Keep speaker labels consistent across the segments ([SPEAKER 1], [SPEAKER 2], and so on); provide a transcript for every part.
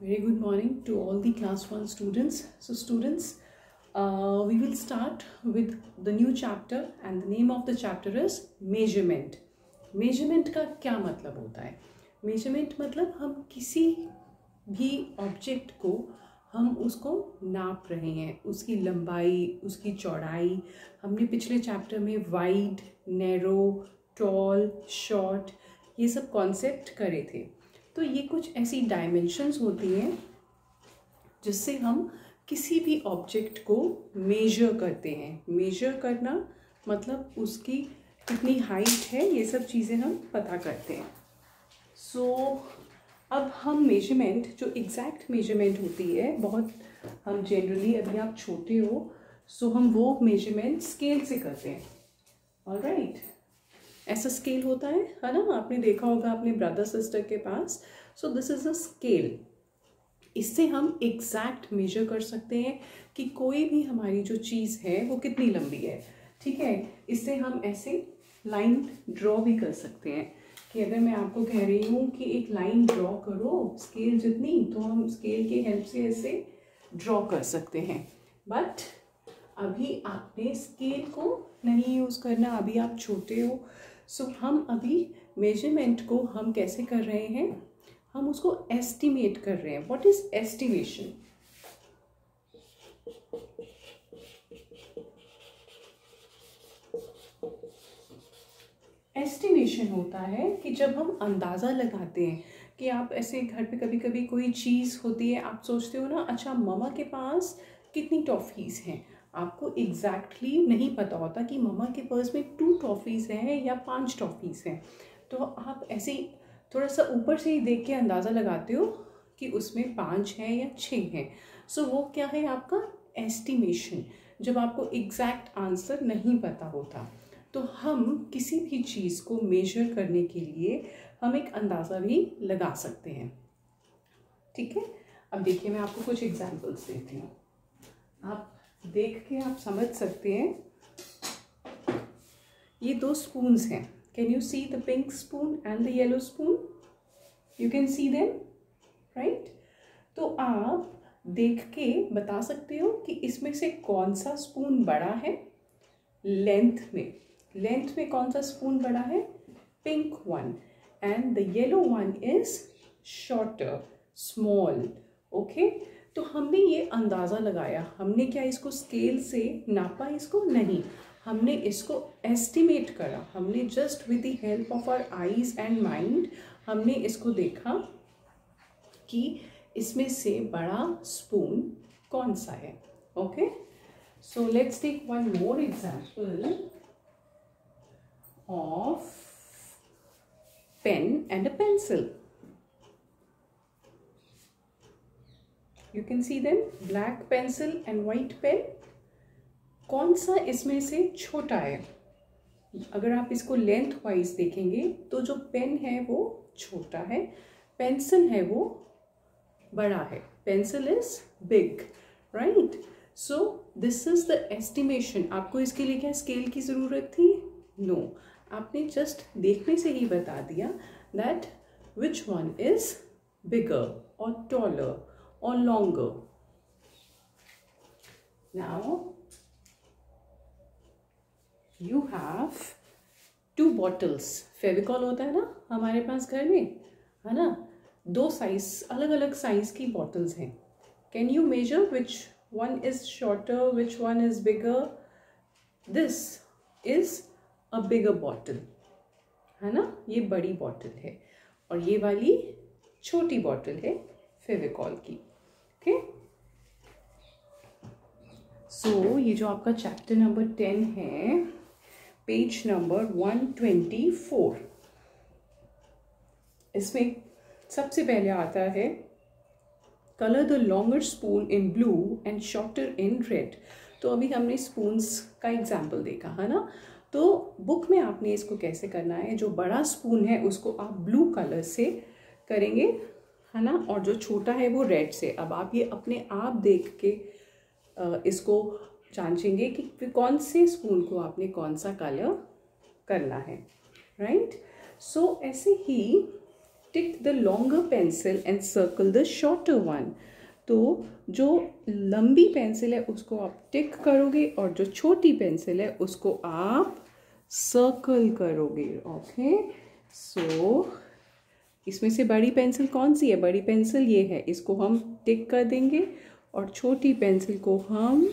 [SPEAKER 1] Very good morning to all the class 1 students. So students, we will start with the new chapter and the name of the chapter is measurement. Measurement का क्या मतलब होता है? Measurement मतलब हम किसी भी ऑब्जेक्ट को हम उसको नाप रहे हैं, उसकी लंबाई, उसकी चौड़ाई. हमने पिछले चैप्टर में वाइड, नैरो, टॉल, शॉर्ट ये सब कॉन्सेप्ट करे थे. तो ये कुछ ऐसी डायमेंशंस होती हैं जिससे हम किसी भी ऑब्जेक्ट को मेजर करते हैं. मेजर करना मतलब उसकी कितनी हाइट है, ये सब चीज़ें हम पता करते हैं. सो अब हम मेजरमेंट, जो एग्जैक्ट मेजरमेंट होती है, बहुत हम जनरली, अभी आप छोटे हो सो हम वो मेजरमेंट स्केल से करते हैं. ऑलराइट, ऐसा स्केल होता है ना, आपने देखा होगा अपने ब्रदर सिस्टर के पास. So this is a scale. इससे हम एग्जैक्ट मेजर कर सकते हैं कि कोई भी हमारी जो चीज़ है वो कितनी लंबी है. ठीक है, इससे हम ऐसे लाइन ड्रॉ भी कर सकते हैं कि अगर मैं आपको कह रही हूँ कि एक लाइन ड्रॉ करो स्केल जितनी, तो हम स्केल की हेल्प से ऐसे ड्रॉ कर सकते हैं. बट अभी आपने स्केल को नहीं यूज़ करना, अभी आप छोटे हो. सो हम अभी मेजरमेंट को हम कैसे कर रहे हैं, हम उसको एस्टिमेट कर रहे हैं. What is estimation? एस्टिमेशन होता है कि जब हम अंदाज़ा लगाते हैं कि आप ऐसे घर पे कभी कभी कोई चीज़ होती है, आप सोचते हो ना, अच्छा मम्मा के पास कितनी टॉफ़ीज़ हैं. आपको एग्जैक्टली नहीं पता होता कि मम्मा के पर्स में 2 टॉफ़ीज़ हैं या 5 टॉफ़ीज़ हैं. तो आप ऐसे ही थोड़ा सा ऊपर से ही देख के अंदाज़ा लगाते हो कि उसमें 5 हैं या 6 हैं. सो वो क्या है आपका एस्टिमेशन, जब आपको एग्जैक्ट आंसर नहीं पता होता. तो हम किसी भी चीज़ को मेजर करने के लिए हम एक अंदाज़ा भी लगा सकते हैं. ठीक है, अब देखिए मैं आपको कुछ एग्जांपल्स देती हूँ, आप देख के आप समझ सकते हैं. ये 2 स्पून्स हैं. Can you see the pink spoon and the yellow spoon? You can see them, right? तो आप देख के बता सकते हो कि इसमें से कौन सा स्पून बड़ा है. लेंथ में कौन सा स्पून बड़ा है? Pink one. And the yellow one is shorter, small. Okay, तो हमने ये अंदाज़ा लगाया. हमने क्या इसको स्केल से नापा? इसको नहीं, हमने इसको एस्टिमेट करा. हमने just with the help of our eyes and mind हमने इसको देखा कि इसमें से बड़ा स्पून कौन सा है. Okay, so let's take one more example of pen and a pencil. You can see them, black pencil and white pen. कौन सा इसमें से छोटा है? अगर आप इसको लेंथ वाइज देखेंगे तो जो पेन है वो छोटा है, पेंसिल है वो बड़ा है. Pencil is big, right? So this is the estimation. आपको इसके लिए क्या स्केल की ज़रूरत थी? नो, आपने जस्ट देखने से ही बता दिया that which one is bigger और taller or longer. Now you have 2 bottles. Fevicol होता है ना हमारे पास घर में, है ना? 2 साइज, अलग अलग साइज की बॉटल्स हैं. Can you major which one is shorter, which one is bigger? This is a bigger bottle, है ना? ये बड़ी बॉटल है और ये वाली छोटी बॉटल है फेविकॉल की. ओके, सो ये जो आपका चैप्टर नंबर 10 है, पेज नंबर 124, इसमें सबसे पहले आता है colour the longer spoon in blue and shorter in red. तो अभी हमने स्पून्स का एग्जाम्पल देखा, है ना? तो बुक में आपने इसको कैसे करना है, जो बड़ा स्पून है उसको आप ब्लू कलर से करेंगे, है ना, और जो छोटा है वो रेड से. अब आप ये अपने आप देख के इसको जांचेंगे कि कौन से स्पून को आपने कौन सा कलर करना है, राइट? सो ऐसे ही tick the longer pencil and circle the shorter one. तो जो लंबी पेंसिल है उसको आप टिक करोगे और जो छोटी पेंसिल है उसको आप सर्कल करोगे। ओके, सो इसमें से बड़ी पेंसिल कौन सी है? बड़ी पेंसिल ये है, इसको हम टिक कर देंगे और छोटी पेंसिल को हम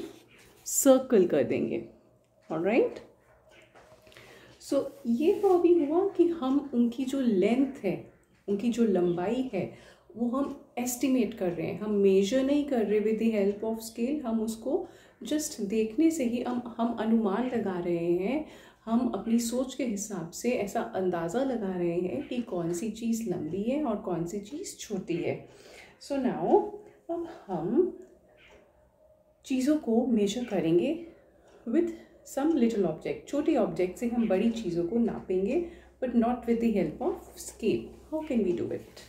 [SPEAKER 1] सर्कल कर देंगे। ऑलराइट, सो ये तो अभी हुआ कि हम उनकी जो लेंथ है, उनकी जो लंबाई है, वो हम एस्टिमेट कर रहे हैं, हम मेजर नहीं कर रहे with the help of scale. हम उसको जस्ट देखने से ही हम अनुमान लगा रहे हैं, हम अपनी सोच के हिसाब से ऐसा अंदाज़ा लगा रहे हैं कि कौन सी चीज़ लंबी है और कौन सी चीज़ छोटी है। सो नाउ अब हम चीज़ों को मेजर करेंगे विद सम लिटिल ऑब्जेक्ट। छोटे ऑब्जेक्ट से हम बड़ी चीज़ों को नापेंगे, but not with the help of scale. How can we do it?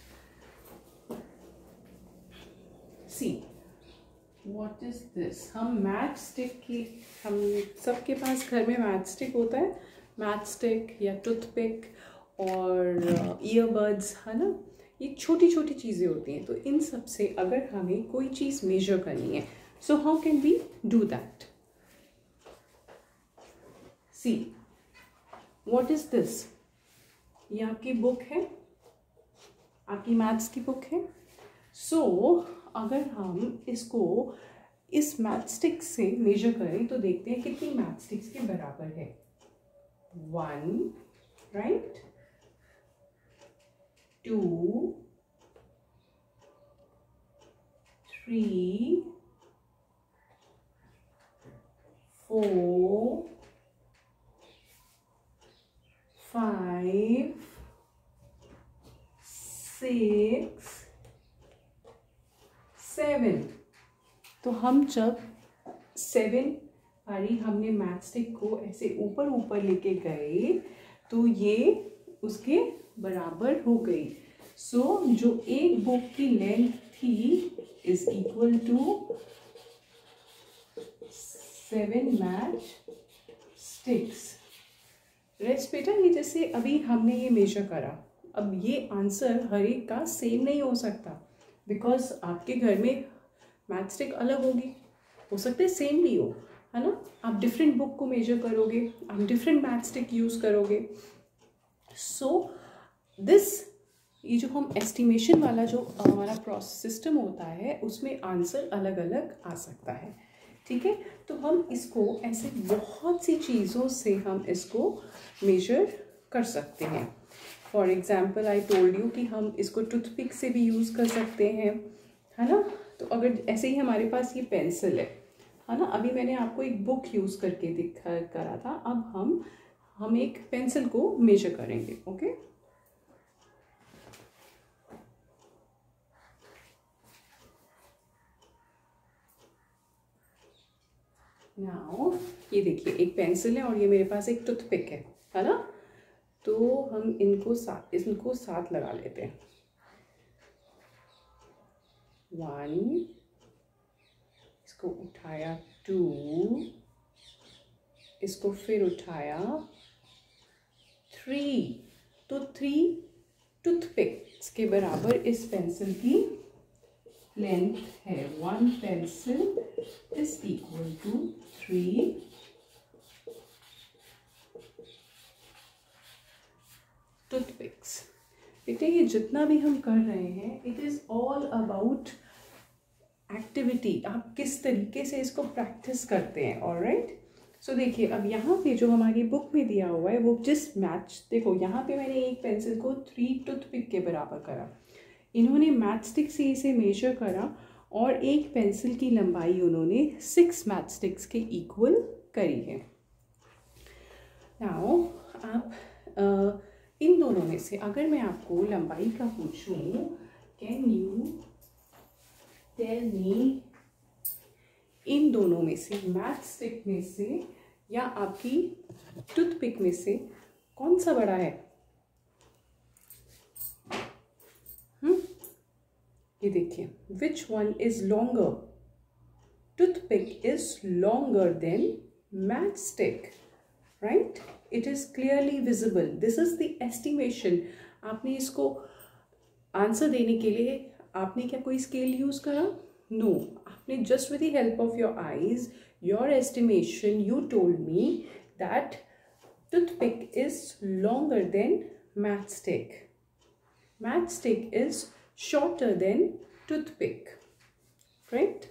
[SPEAKER 1] See what is this? हम मैच स्टिक की, हम सबके पास घर में मैच स्टिक होता है, मैच स्टिक या टूथपिक और ईयरबड्स, है ना, ये छोटी छोटी चीज़ें होती हैं। तो इन सब से अगर हमें कोई चीज़ मेजर करनी है, so how can we do that? See what is this? ये आपकी बुक है, आपकी मैथ्स की बुक है। सो अगर हम इसको इस मैथ स्टिक से मेजर करें तो देखते हैं कितनी मैथ स्टिक्स के बराबर है। 1, राइट, 2, 3, 4, 5, 6, 7। तो हम जब 7 बारी हमने मैथ स्टिक को ऐसे ऊपर ऊपर लेके गए तो ये उसके बराबर हो गई। सो जो एक बुक की लेंथ थी is equal to 7 match sticks. Rest बेटा, ये जैसे अभी हमने ये मेजर करा, अब ये आंसर हर एक का सेम नहीं हो सकता, बिकॉज आपके घर में मैथ स्टिक अलग होगी, हो सकता है सेम भी हो, है ना। आप डिफरेंट बुक को मेजर करोगे, आप डिफरेंट मैथ स्टिक यूज़ करोगे। सो दिस, ये जो हम एस्टिमेशन वाला जो हमारा प्रोसेस सिस्टम होता है उसमें आंसर अलग अलग आ सकता है, ठीक है। तो हम इसको ऐसे बहुत सी चीज़ों से हम इसको मेजर कर सकते हैं। For example I told you कि हम इसको टूथपिक से भी यूज़ कर सकते हैं, है ना। तो अगर ऐसे ही हमारे पास ये पेंसिल है ना, अभी मैंने आपको एक बुक यूज़ करके करा था, अब हम एक पेंसिल को मेजर करेंगे। ओके, नाउ ये देखिए, एक पेंसिल है और ये मेरे पास एक टूथपिक है ना। तो हम इनको साथ लगा लेते हैं। 1, इसको उठाया, 2, इसको फिर उठाया, 3। तो 3 टूथपिक्स के बराबर इस पेंसिल की लेंथ है। 1 pencil is equal to 3 toothpicks. बेटे, ये जितना भी हम कर रहे हैं it is all about activity, आप किस तरीके से इसको प्रैक्टिस करते हैं। ऑलराइट, सो देखिए, अब यहाँ पे जो हमारी बुक में दिया हुआ है वो जिस मैच, देखो यहाँ पे मैंने एक पेंसिल को 3 टूथपिक के बराबर करा, इन्होंने मैच स्टिक से इसे मेजर करा और एक पेंसिल की लंबाई उन्होंने 6 मैच स्टिक्स के इक्वल करी है। नाउ आप इन दोनों में से अगर मैं आपको लंबाई का पूछूं, कैन यू टेल मी इन दोनों में से, मैथ स्टिक में से या आपकी टूथपिक में से कौन सा बड़ा है? ये देखिए, विच one is longer? Toothpick is longer than math stick, right? It is clearly visible. This is the estimation. आपने इसको आंसर देने के लिए आपने क्या कोई स्केल यूज़ करा? नो, आपने just with the help of your eyes, your estimation, you told me that toothpick is longer than matchstick, matchstick is shorter than toothpick, right?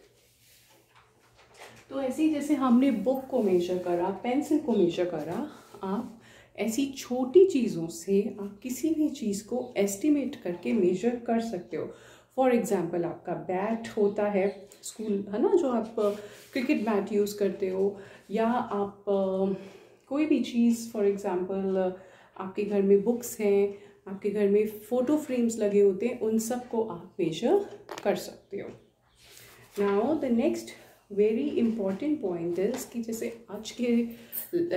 [SPEAKER 1] तो ऐसे ही जैसे हमने बुक को मेजर करा, पेंसिल को मेजर करा, आप ऐसी छोटी चीज़ों से आप किसी भी चीज़ को एस्टिमेट करके मेजर कर सकते हो। फॉर एग्ज़ाम्पल आपका बैट होता है स्कूल, है ना, जो आप क्रिकेट बैट यूज़ करते हो, या आप कोई भी चीज़, फॉर एग्ज़ाम्पल आपके घर में बुक्स हैं, आपके घर में फ़ोटो फ्रेम्स लगे होते हैं, उन सब को आप मेजर कर सकते हो। Now the next very important point is कि जैसे आज के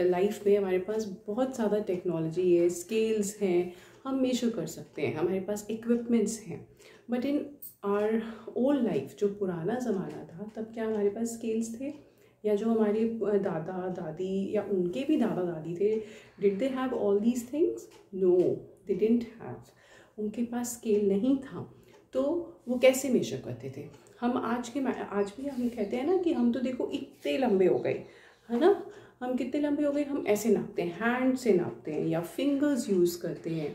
[SPEAKER 1] लाइफ में हमारे पास बहुत ज़्यादा टेक्नोलॉजी है, स्केल्स हैं, हम मेजर कर सकते हैं, हमारे पास इक्विपमेंट्स हैं, but in our old life, जो पुराना ज़माना था, तब क्या हमारे पास स्केल्स थे? या जो हमारे दादा दादी या उनके भी दादा दादी थे, did they have all these things? No, they didn't have, उनके पास स्केल नहीं था। तो वो कैसे मेजर करते थे? हम आज भी हम कहते हैं ना कि हम तो देखो इतने लंबे हो गए, है ना, हम कितने लंबे हो गए, हम ऐसे नापते हैं, हैंड से नापते हैं या फिंगर्स यूज़ करते हैं,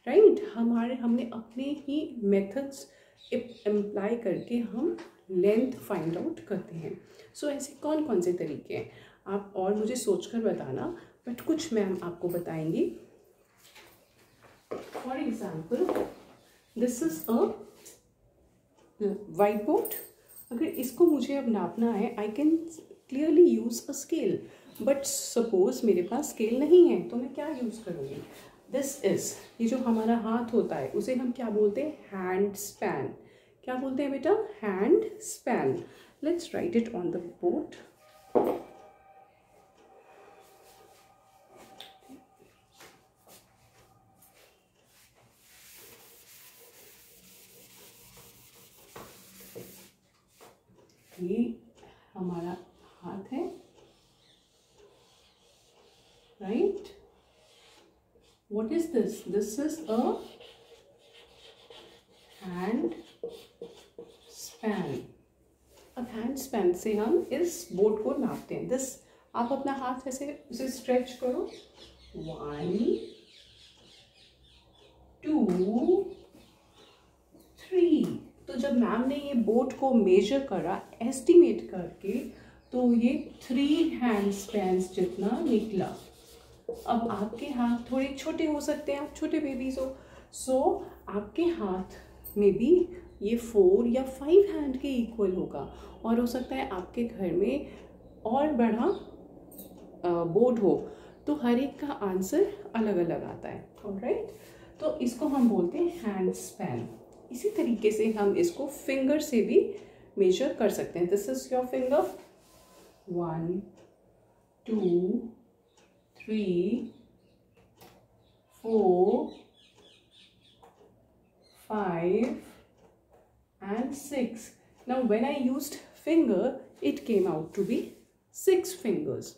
[SPEAKER 1] राइट? हमने अपने ही मेथड्स अप्लाई करके हम लेंथ फाइंड आउट करते हैं। सो ऐसे कौन कौन से तरीके हैं, आप और मुझे सोचकर बताना, बट कुछ मैम आपको बताएंगी। For example this is a white board. अगर इसको मुझे अब नापना है, I can clearly use a scale, but suppose मेरे पास स्केल नहीं है, तो मैं क्या यूज़ करूँगी? दिस इज़, ये जो हमारा हाथ होता है उसे हम क्या बोलते हैं? Hand span. क्या बोलते हैं बेटा? Hand span. Let's write it on the board. ये हमारा हाथ है, right? What is this? This is a hand span. अब हैंड स्पैन से हम इस बोर्ड को नापते हैं। दिस, आप अपना हाथ ऐसे उसे स्ट्रेच करो, 1 2 3। तो जब मैम ने ये बोर्ड को मेजर करा एस्टिमेट करके, तो ये 3 हैंड स्पैन्स जितना निकला। अब आपके हाथ थोड़े छोटे हो सकते हैं, आप छोटे बेबीज हो, सो आपके हाथ में भी ये 4 या 5 हैंड के इक्वल होगा, और हो सकता है आपके घर में और बड़ा बोर्ड हो, तो हर एक का आंसर अलग अलग आता है, ऑलराइट? तो इसको हम बोलते हैं हैंड स्पैन। इसी तरीके से हम इसको फिंगर से भी मेजर कर सकते हैं। This is your finger, 1 2 3 4 5 and 6. Now when I used finger, it came out to be 6 fingers.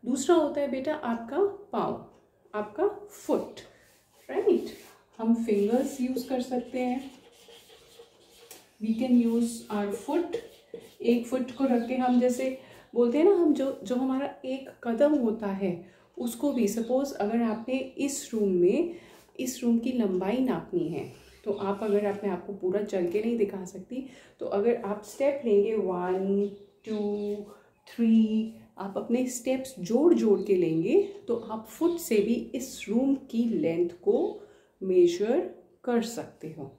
[SPEAKER 1] दूसरा होता है बेटा आपका पाँव, आपका फुट, राइट? हम फिंगर्स यूज कर सकते हैं। We can use our foot. एक फुट को रख के हम जैसे बोलते हैं ना, हम जो हमारा एक कदम होता है उसको भी, सपोज अगर आपने इस रूम की लंबाई नापनी है, तो आप अगर मैं आपको पूरा चल के नहीं दिखा सकती, तो अगर आप स्टेप लेंगे 1 2 3, आप अपने स्टेप्स जोड़ के लेंगे, तो आप फुट से भी इस रूम की लेंथ को मेजर कर सकते हो।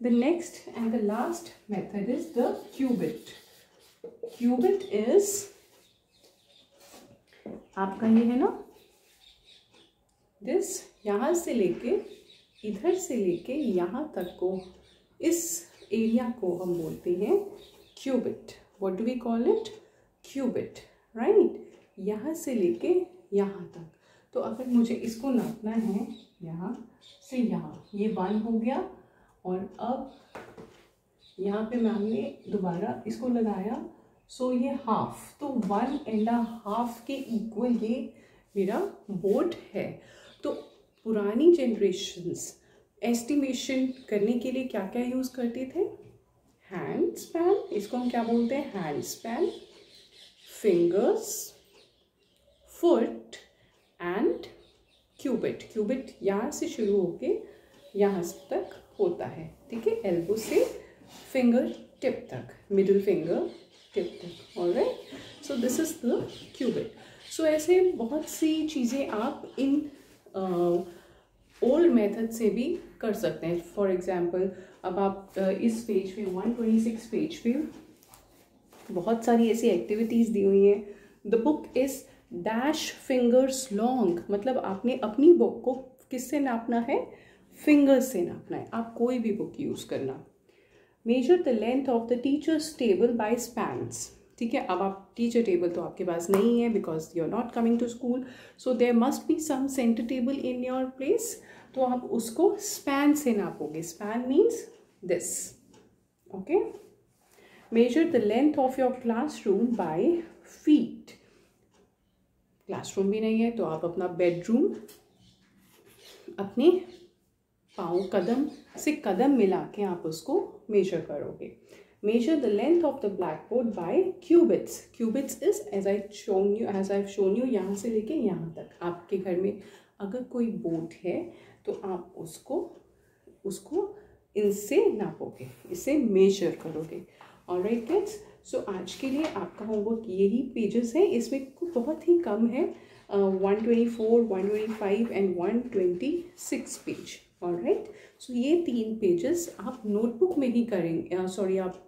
[SPEAKER 1] The next and the last method is the cubit. Cubit is आपका ये है ना, दिस, यहाँ से लेके इधर से लेके यहाँ तक को, इस एरिया को हम बोलते हैं cubit. What do we call it? Cubit, right? यहाँ से लेके यहाँ तक। तो अगर मुझे इसको नापना है यहाँ से यहाँ, ये 1 हो गया, और अब यहाँ पे मैम ने दोबारा इसको लगाया, सो ये हाफ, तो 1.5 के इक्वल ये मेरा बोर्ड है। तो पुरानी जनरेशन्स एस्टिमेशन करने के लिए क्या क्या यूज़ करते थे? हैंड स्पैन, इसको हम क्या बोलते हैं? Hand span, fingers, foot and cubit. Cubit यहाँ से शुरू होके यहाँ तक होता है, ठीक है, एल्बो से फिंगर टिप तक, मिडिल फिंगर टिप तक। Alright, so this is the cubit. So ऐसे बहुत सी चीज़ें आप इन ओल्ड मेथड से भी कर सकते हैं। फॉर एग्जाम्पल, अब आप इस पेज पे 126 पेज पे बहुत सारी ऐसी एक्टिविटीज़ दी हुई हैं। The book is dash fingers long, मतलब आपने अपनी बुक को किससे नापना है? फिंगर्स से नापना है। आप कोई भी बुक यूज़ करना। Major the length of the teachers table by spans, ठीक है। अब आप टीचर टेबल तो आपके पास नहीं है because you are not coming to school, so there must be some centre table in your place, तो आप उसको स्पैन से नापोगे। Span means this, okay. Measure the length of your classroom by feet, classroom भी नहीं है तो आप अपना बेडरूम अपने पाँव, कदम से कदम मिला के आप उसको मेजर करोगे। Measure the length of the black board by cubits. Cubits is as I shown you यहाँ से लेके यहाँ तक। आपके घर में अगर कोई बोर्ड है तो आप उसको इनसे नापोगे, इसे मेजर करोगे। ऑलराइट किड्स, सो आज के लिए आपका होमवर्क यही पेजेस है। इसमें बहुत ही कम है, 124, 125 एंड 126 पेज। ऑलराइट, सो ये 3 पेजेस आप नोटबुक में ही करेंगे, आप